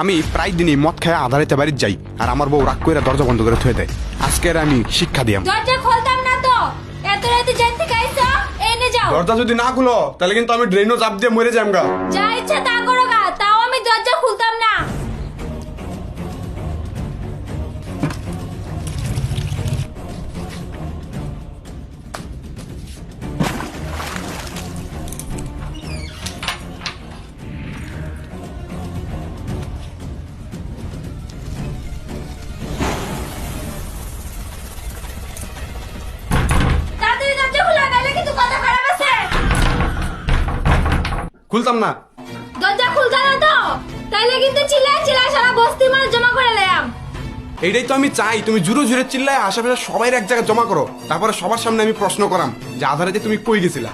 আমি প্রায় দিনই মদ খায় আধারিতে বাড়ির যাই, আর আমার বউ রাগ করে দরজা বন্ধ করে থুয়ে দেয়। আজকের আমি শিক্ষা দিয়াম। দরজা খুলতাম না তো, এত রাতে জানতে গাইছো, এনে যাও। দরজা যদি না খুলো তাহলে কিন্তু আমি ড্রেনও চাপ দিয়ে মরে যামগা। যা ইচ্ছা তা করো গা, তাও আমি দরজা খুলতাম না। তাড়াতাড়ি দরজা খুলো, নাহলে কিন্তু কথা খারাপ আছে। খুলতাম না। দরজা খুলতা না তো, তাইলে কিন্তু চিল্লায় চিল্লায় সারা বস্তি মানে জমা করে লেয়াম। এইটাই তো আমি চাই, তুমি জুড়ে জুড়ে চিল্লায় আশেপাশে সবাই এক জায়গায় জমা করো, তারপরে সবার সামনে আমি প্রশ্ন করাম যে আধারাতে তুমি কই গেছিলা।